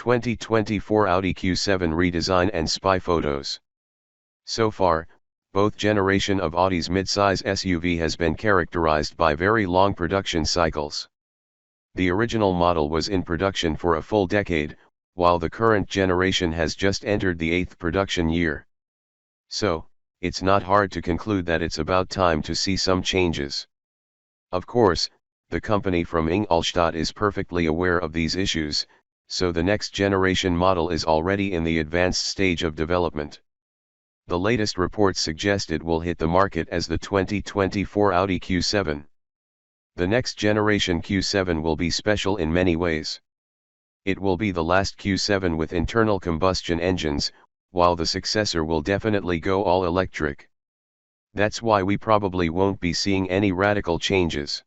2024 Audi Q7 redesign and spy photos. So far, both generation of Audi's midsize SUV has been characterized by very long production cycles. The original model was in production for a full decade, while the current generation has just entered the 8th production year. So, it's not hard to conclude that it's about time to see some changes. Of course, the company from Ingolstadt is perfectly aware of these issues, so the next generation model is already in the advanced stage of development. The latest reports suggest it will hit the market as the 2024 Audi Q7. The next generation Q7 will be special in many ways. It will be the last Q7 with internal combustion engines, while the successor will definitely go all electric. That's why we probably won't be seeing any radical changes.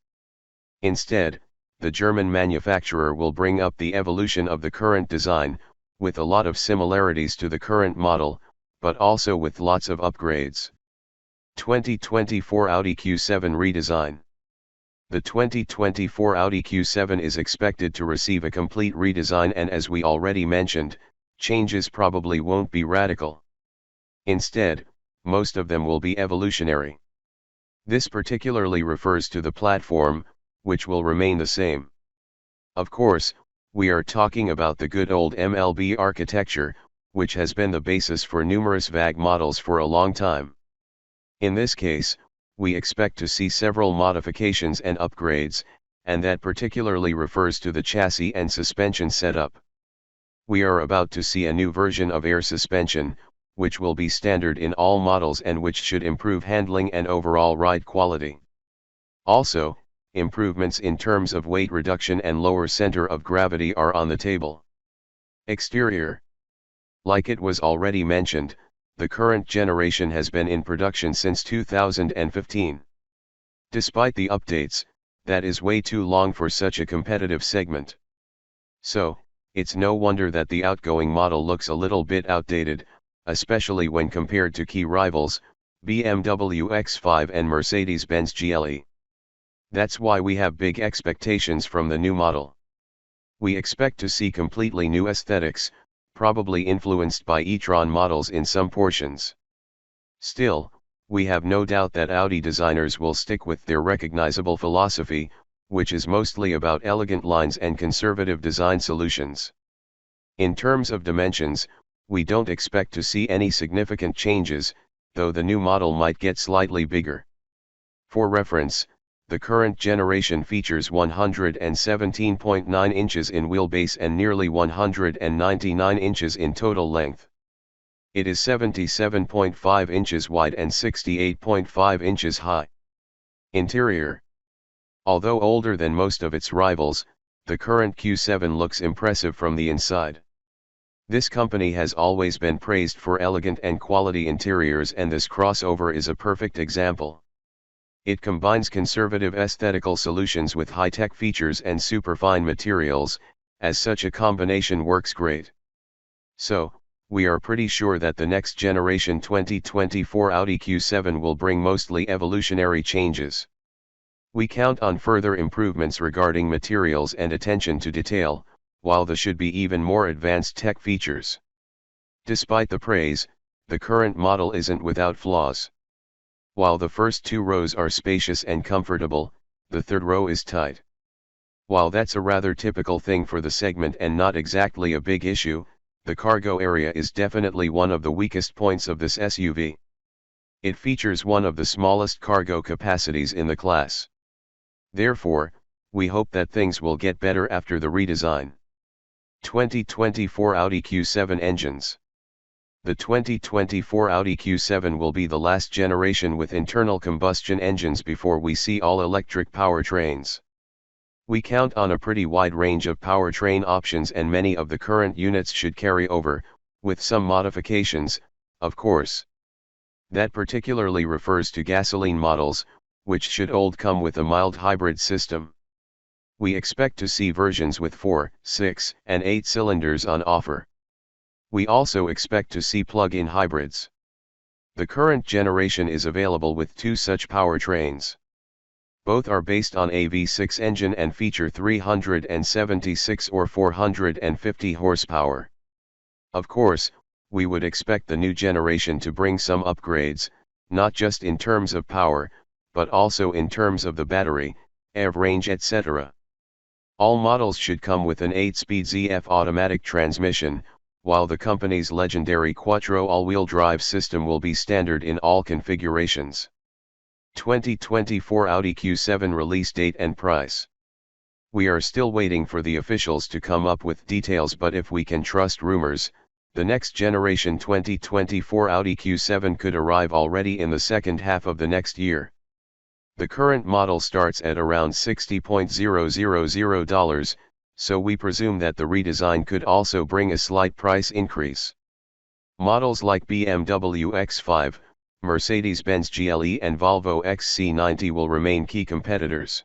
Instead, the German manufacturer will bring up the evolution of the current design, with a lot of similarities to the current model, but also with lots of upgrades. 2024 Audi Q7 redesign. The 2024 Audi Q7 is expected to receive a complete redesign, and as we already mentioned, changes probably won't be radical. Instead, most of them will be evolutionary. This particularly refers to the platform, which will remain the same. Of course, we are talking about the good old MLB architecture, which has been the basis for numerous VAG models for a long time. In this case, we expect to see several modifications and upgrades, and that particularly refers to the chassis and suspension setup. We are about to see a new version of air suspension, which will be standard in all models and which should improve handling and overall ride quality. Also, improvements in terms of weight reduction and lower center of gravity are on the table. Exterior. Like it was already mentioned, the current generation has been in production since 2015. Despite the updates, that is way too long for such a competitive segment. So, it's no wonder that the outgoing model looks a little bit outdated, especially when compared to key rivals, BMW X5 and Mercedes-Benz GLE. That's why we have big expectations from the new model. We expect to see completely new aesthetics, probably influenced by e-tron models in some portions. Still, we have no doubt that Audi designers will stick with their recognizable philosophy, which is mostly about elegant lines and conservative design solutions. In terms of dimensions, we don't expect to see any significant changes, though the new model might get slightly bigger. For reference, the current generation features 117.9 inches in wheelbase and nearly 199 inches in total length. It is 77.5 inches wide and 68.5 inches high. Interior. Although older than most of its rivals, the current Q7 looks impressive from the inside. This company has always been praised for elegant and quality interiors, and this crossover is a perfect example. It combines conservative aesthetical solutions with high-tech features and superfine materials, as such a combination works great. So, we are pretty sure that the next generation 2024 Audi Q7 will bring mostly evolutionary changes. We count on further improvements regarding materials and attention to detail, while there should be even more advanced tech features. Despite the praise, the current model isn't without flaws. While the first two rows are spacious and comfortable, the third row is tight. While that's a rather typical thing for the segment and not exactly a big issue, the cargo area is definitely one of the weakest points of this SUV. It features one of the smallest cargo capacities in the class. Therefore, we hope that things will get better after the redesign. 2024 Audi Q7 engines. The 2024 Audi Q7 will be the last generation with internal combustion engines before we see all-electric powertrains. We count on a pretty wide range of powertrain options, and many of the current units should carry over, with some modifications, of course. That particularly refers to gasoline models, which should come with a mild hybrid system. We expect to see versions with 4, 6, and 8 cylinders on offer. We also expect to see plug-in hybrids. The current generation is available with two such powertrains. Both are based on a V6 engine and feature 376 or 450 horsepower. Of course, we would expect the new generation to bring some upgrades, not just in terms of power, but also in terms of the battery, EV range etc. All models should come with an 8-speed ZF automatic transmission, while the company's legendary Quattro all-wheel drive system will be standard in all configurations. 2024 Audi Q7 release date and price. We are still waiting for the officials to come up with details, but if we can trust rumors, the next generation 2024 Audi Q7 could arrive already in the second half of the next year. The current model starts at around $60,000, so we presume that the redesign could also bring a slight price increase. Models like BMW X5, Mercedes-Benz GLE and Volvo XC90 will remain key competitors.